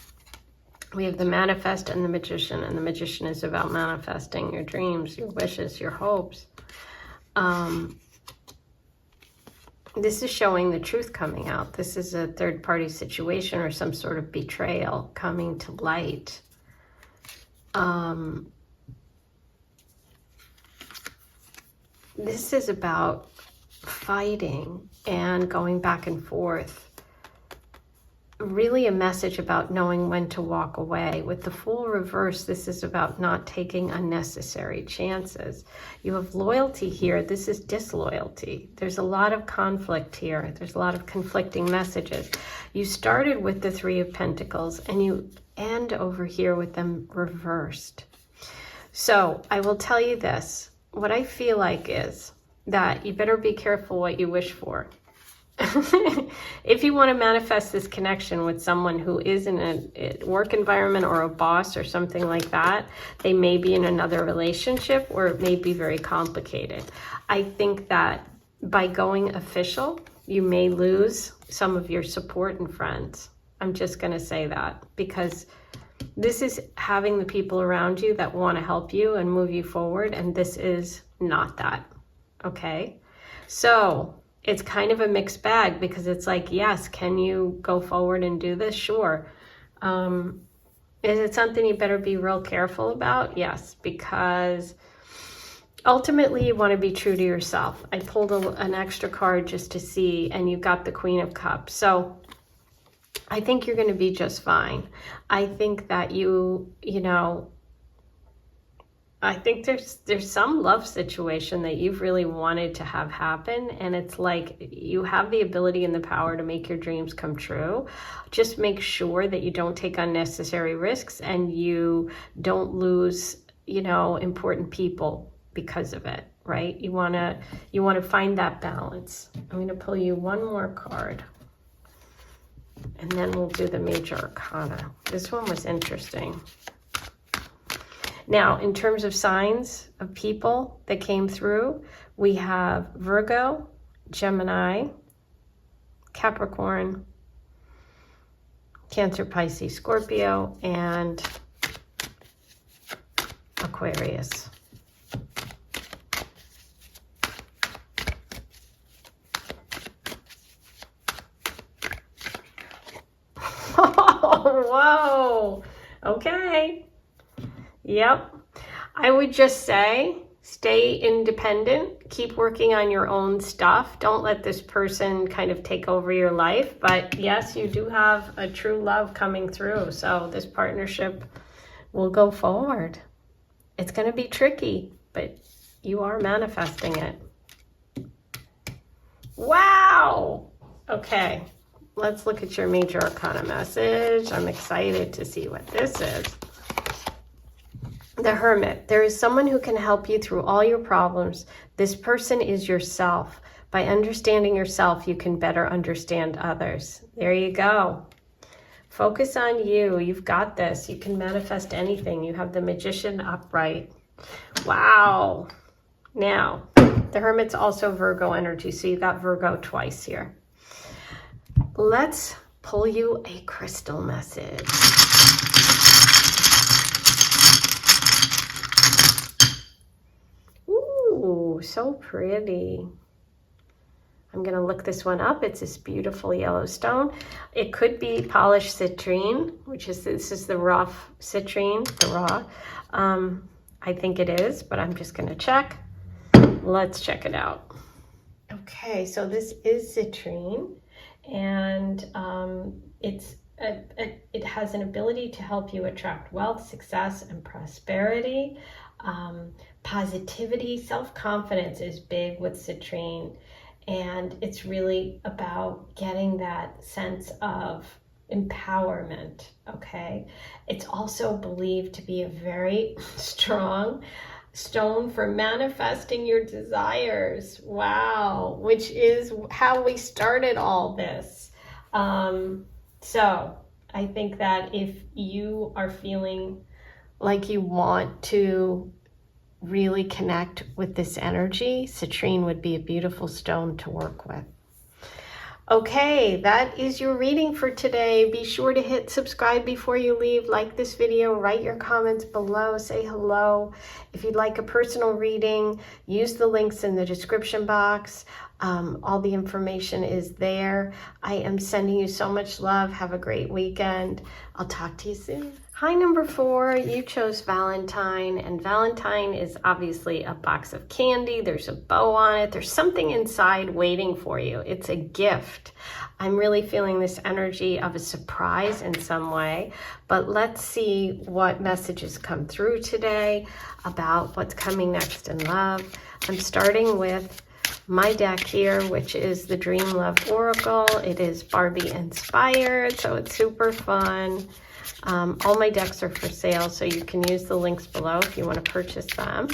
We have the Manifest and the Magician, and the Magician is about manifesting your dreams, your wishes, your hopes. This is showing the truth coming out. This is a third-party situation or some sort of betrayal coming to light. This is about fighting and going back and forth. Really a message about knowing when to walk away. With the Fool reverse, this is about not taking unnecessary chances. You have loyalty here. This is disloyalty. There's a lot of conflict here. There's a lot of conflicting messages. You started with the Three of Pentacles and you end over here with them reversed. So I will tell you this. What I feel like is that you better be careful what you wish for. If you want to manifest this connection with someone who is in a work environment or a boss or something like that, they may be in another relationship or it may be very complicated. I think that by going official, you may lose some of your support and friends. I'm just going to say that, because this is having the people around you that want to help you and move you forward, and this is not that. Okay? So it's kind of a mixed bag, because it's like, yes, can you go forward and do this? Sure. Is it something you better be real careful about? Yes, because ultimately you want to be true to yourself. I pulled an extra card just to see, and you got the Queen of Cups. So I think you're going to be just fine. I think that I think there's some love situation that you've really wanted to have happen, and it's like you have the ability and the power to make your dreams come true. Just make sure that you don't take unnecessary risks and you don't lose, important people because of it, right? You want to find that balance. I'm going to pull you one more card, and then we'll do the Major Arcana. This one was interesting. Now, in terms of signs of people that came through, we have Virgo, Gemini, Capricorn, Cancer, Pisces, Scorpio, and Aquarius. Oh, whoa. Okay. Yep. I would just say stay independent. Keep working on your own stuff. Don't let this person kind of take over your life. But yes, you do have a true love coming through. So this partnership will go forward. It's going to be tricky, but you are manifesting it. Wow. Okay. Let's look at your Major Arcana message. I'm excited to see what this is. The Hermit. There is someone who can help you through all your problems. This person is yourself. By understanding yourself, you can better understand others. There you go. Focus on you. You've got this. You can manifest anything. You have the Magician upright. Wow. Now, the Hermit's also Virgo energy, so you got Virgo twice here. Let's pull you a crystal message. Ooh, so pretty. I'm going to look this one up. It's this beautiful yellow stone. It could be polished citrine, this is the rough citrine, the raw. I think it is, but I'm just going to check. Let's check it out. Okay, so this is citrine, and it has an ability to help you attract wealth, success, and prosperity. Positivity, self-confidence is big with citrine, and it's really about getting that sense of empowerment, okay? It's also believed to be a very strong stone for manifesting your desires. Wow, which is how we started all this. So I think that if you are feeling like you want to really connect with this energy, citrine would be a beautiful stone to work with. Okay, that is your reading for today. Be sure to hit subscribe before you leave. Like this video, write your comments below, say hello. If you'd like a personal reading, use the links in the description box. All the information is there. I am sending you so much love. Have a great weekend. I'll talk to you soon. Hi, number 4, you chose Valentine, and Valentine is obviously a box of candy. There's a bow on it. There's something inside waiting for you. It's a gift. I'm really feeling this energy of a surprise in some way, but let's see what messages come through today about what's coming next in love. I'm starting with my deck here, which is the Dream Love Oracle. It is Barbie inspired, so it's super fun. All my decks are for sale, so you can use the links below if you want to purchase them.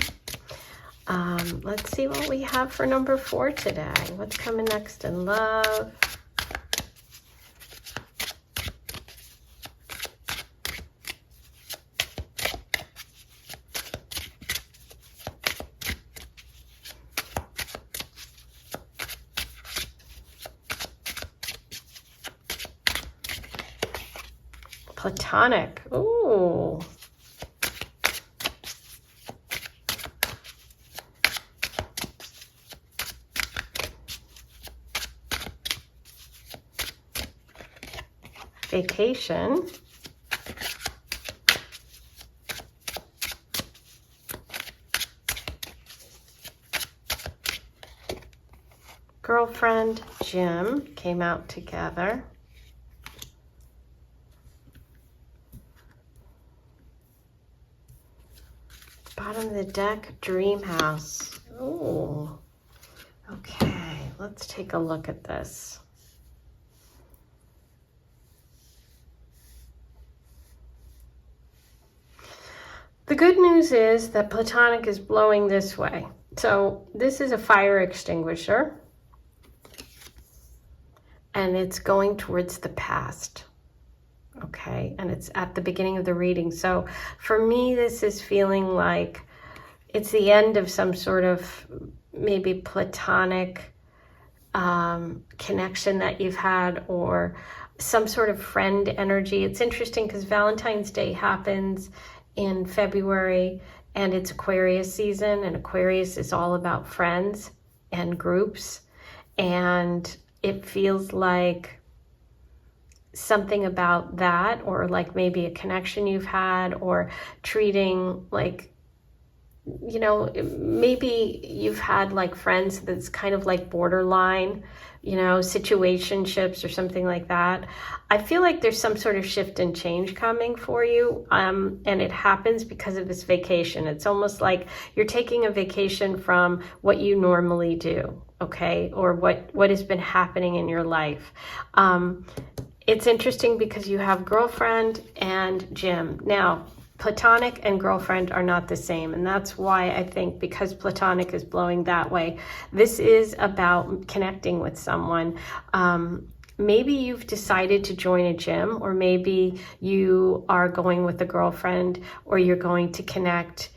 Let's see what we have for number 4 today. What's coming next in love? Platonic. Ooh. Vacation. Girlfriend, Jim came out together. Bottom of the deck, Dream House. Ooh. Okay, let's take a look at this. The good news is that Platonic is blowing this way. So this is a fire extinguisher, and it's going towards the past. Okay, and it's at the beginning of the reading. So for me, this is feeling like it's the end of some sort of maybe platonic connection that you've had, or some sort of friend energy. It's interesting because Valentine's Day happens in February, and it's Aquarius season, and Aquarius is all about friends and groups, and it feels like something about that, or like maybe a connection you've had, or treating like, you know, maybe you've had like friends that's kind of like borderline, you know, situationships or something like that. I feel like there's some sort of shift and change coming for you, and it happens because of this vacation. It's almost like you're taking a vacation from what you normally do, okay, or what has been happening in your life. It's interesting because you have girlfriend and Jim. Now, Platonic and girlfriend are not the same. And that's why I think, because platonic is blowing that way, this is about connecting with someone. Maybe you've decided to join a gym, or maybe you are going with a girlfriend, or you're going to connect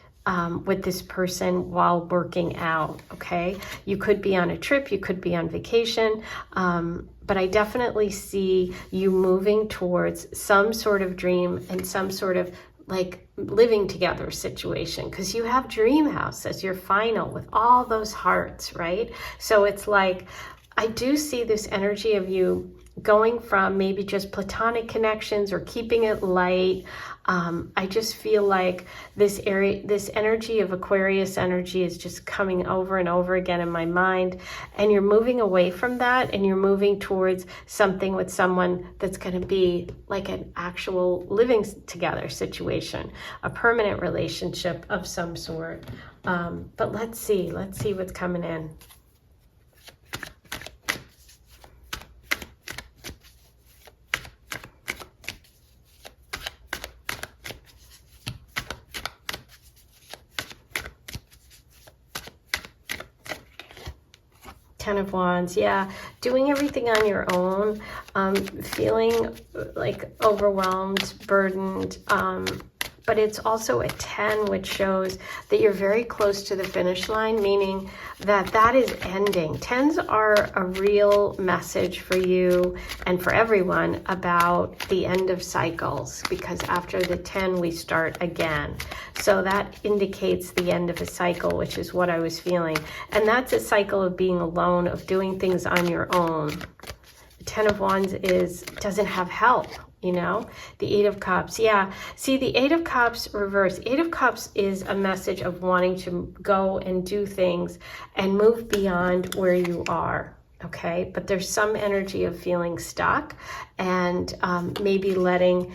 with this person while working out, okay? You could be on a trip, you could be on vacation, but I definitely see you moving towards some sort of dream and some sort of like living together situation, because you have dream house as your final with all those hearts, right? So it's like, I do see this energy of you going from maybe just platonic connections or keeping it light. I just feel like this energy of Aquarius energy is just coming over and over again in my mind. And you're moving away from that, and you're moving towards something with someone that's going to be like an actual living together situation, a permanent relationship of some sort. But let's see what's coming in. Ten of Wands, yeah, doing everything on your own, feeling like overwhelmed, burdened, but it's also a 10, which shows that you're very close to the finish line, meaning that that is ending. 10s are a real message for you and for everyone about the end of cycles, because after the 10, we start again. So that indicates the end of a cycle, which is what I was feeling. And that's a cycle of being alone, of doing things on your own. The 10 of Wands doesn't have help. You know, the 8 of Cups. Yeah. See, the 8 of Cups reverse. 8 of Cups is a message of wanting to go and do things and move beyond where you are. Okay. But there's some energy of feeling stuck and maybe letting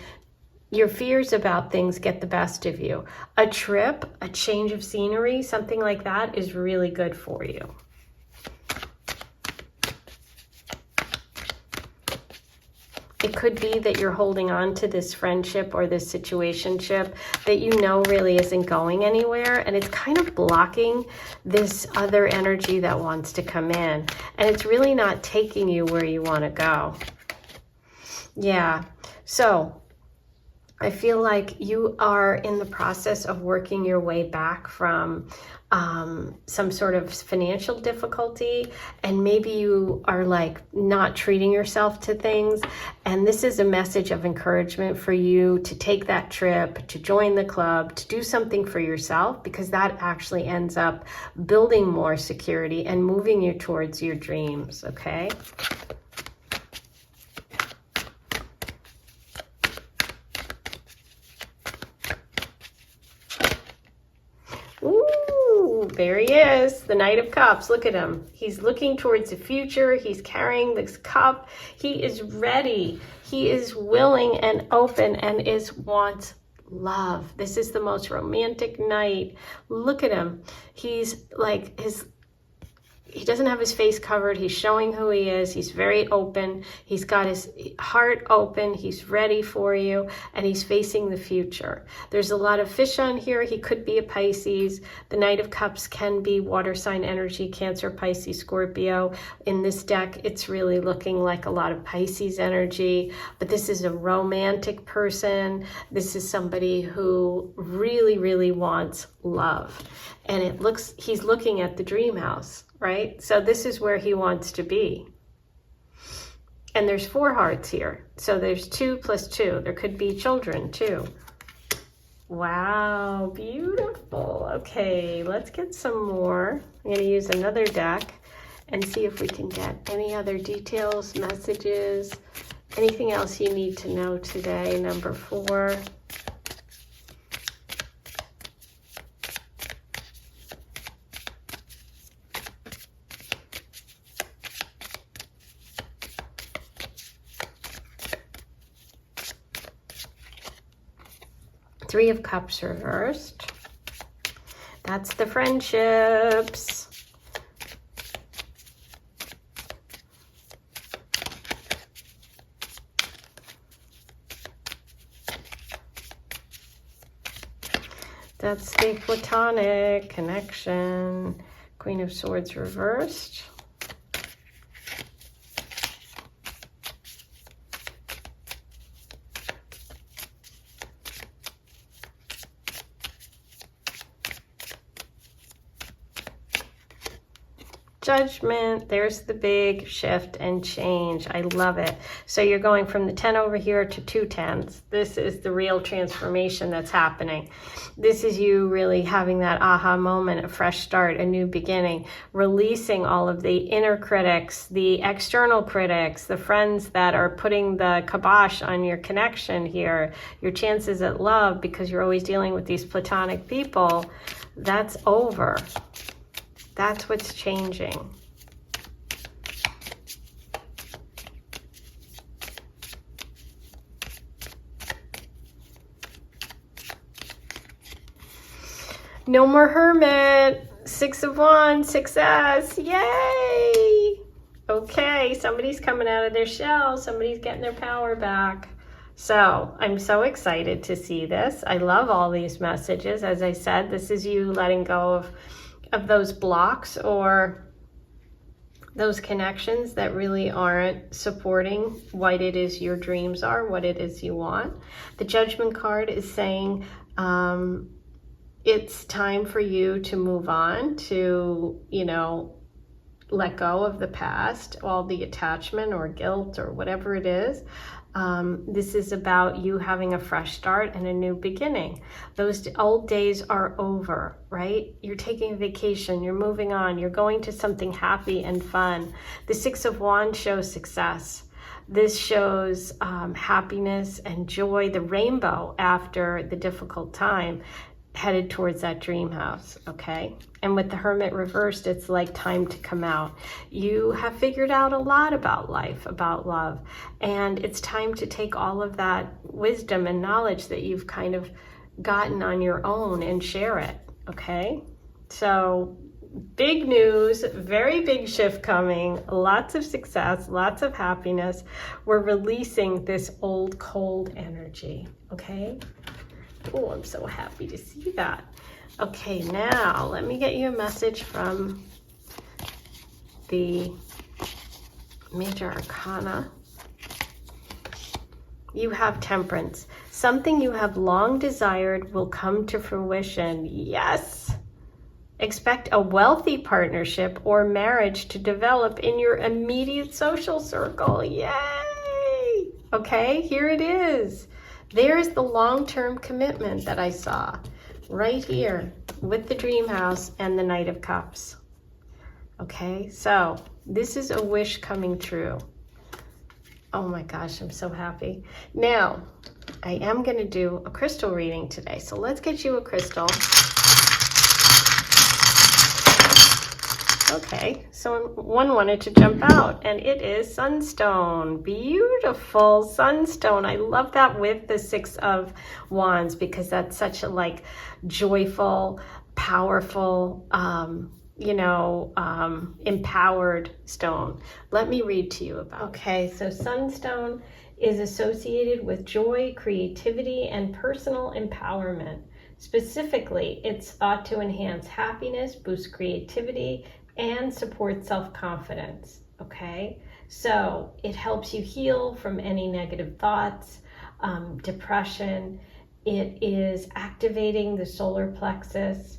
your fears about things get the best of you. A trip, a change of scenery, something like that is really good for you. It could be that you're holding on to this friendship or this situationship that you know really isn't going anywhere, and it's kind of blocking this other energy that wants to come in, and it's really not taking you where you want to go. Yeah, so I feel like you are in the process of working your way back from some sort of financial difficulty, and maybe you are like not treating yourself to things, and this is a message of encouragement for you to take that trip, to join the club, to do something for yourself, because that actually ends up building more security and moving you towards your dreams, okay? There he is, the Knight of Cups. Look at him. He's looking towards the future. He's carrying this cup. He is ready. He is willing and open and wants love. This is the most romantic night. Look at him. He's like he doesn't have his face covered. He's showing who he is. He's very open. He's got his heart open. He's ready for you, and he's facing the future. There's a lot of fish on here. He could be a Pisces. The Knight of Cups can be water sign energy, Cancer, Pisces, Scorpio. In this deck, it's really looking like a lot of Pisces energy, but this is a romantic person. This is somebody who really, really wants love. And he's looking at the dream house, right? So this is where he wants to be. And there's 4 hearts here. So there's 2 plus 2. There could be children too. Wow, beautiful. Okay, let's get some more. I'm going to use another deck and see if we can get any other details, messages, anything else you need to know today. Number 4. Three of Cups reversed. That's the friendships. That's the platonic connection. Queen of Swords reversed. Judgment. There's the big shift and change. I love it. So you're going from the 10 over here to 2 10s. This is the real transformation that's happening. This is you really having that aha moment, a fresh start, a new beginning, releasing all of the inner critics, the external critics, the friends that are putting the kibosh on your connection here, your chances at love, because you're always dealing with these platonic people. That's over. That's what's changing. No more Hermit. 6 of Wands, success. Yay! Okay, somebody's coming out of their shell. Somebody's getting their power back. So I'm so excited to see this. I love all these messages. As I said, this is you letting go of those blocks or those connections that really aren't supporting what it is your dreams are, what it is you want. The Judgment card is saying it's time for you to move on, to, you know, let go of the past, all the attachment or guilt or whatever it is. This is about you having a fresh start and a new beginning. Those old days are over, right? You're taking a vacation, you're moving on, you're going to something happy and fun. The 6 of Wands shows success. This shows happiness and joy, the rainbow after the difficult time, headed towards that dream house, okay? And with the Hermit reversed, it's like time to come out. You have figured out a lot about life, about love, and it's time to take all of that wisdom and knowledge that you've kind of gotten on your own and share it, okay? So big news, very big shift coming, lots of success, lots of happiness. We're releasing this old cold energy, okay? Oh, I'm so happy to see that. Okay, now let me get you a message from the Major Arcana. You have Temperance. Something you have long desired will come to fruition. Yes! Expect a wealthy partnership or marriage to develop in your immediate social circle. Yay! Okay, here it is. There's the long-term commitment that I saw right here with the Dream House and the Knight of Cups. Okay, so this is a wish coming true. Oh my gosh, I'm so happy. Now, I am going to do a crystal reading today. So let's get you a crystal. Okay, so one wanted to jump out, and it is Sunstone. Beautiful Sunstone. I love that with the 6 of Wands, because that's such a like joyful, powerful, empowered stone. Let me read to you about. Okay, so Sunstone is associated with joy, creativity, and personal empowerment. Specifically, it's thought to enhance happiness, boost creativity, and support self-confidence, okay? So it helps you heal from any negative thoughts, depression. It is activating the solar plexus.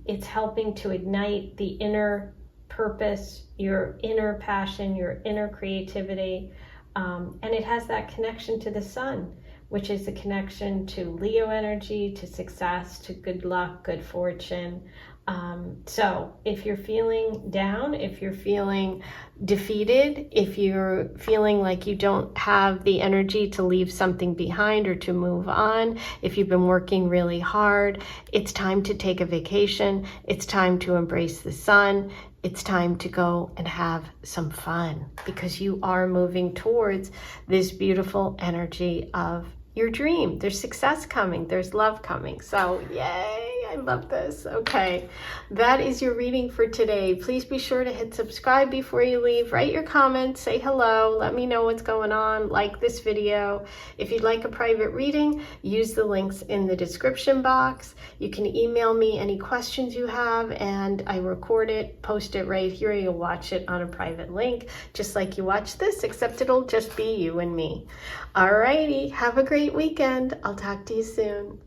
It's helping to ignite the inner purpose, your inner passion, your inner creativity. And it has that connection to the sun, which is the connection to Leo energy, to success, to good luck, good fortune. So if you're feeling down, if you're feeling defeated, if you're feeling like you don't have the energy to leave something behind or to move on, if you've been working really hard, it's time to take a vacation. It's time to embrace the sun. It's time to go and have some fun, because you are moving towards this beautiful energy of your dream. There's success coming. There's love coming. So yay, I love this. Okay, that is your reading for today. Please be sure to hit subscribe before you leave. Write your comments, say hello, let me know what's going on, like this video. If you'd like a private reading, use the links in the description box. You can email me any questions you have, and I record it, post it right here. You'll watch it on a private link, just like you watch this, except it'll just be you and me. Alrighty, have a great weekend. I'll talk to you soon.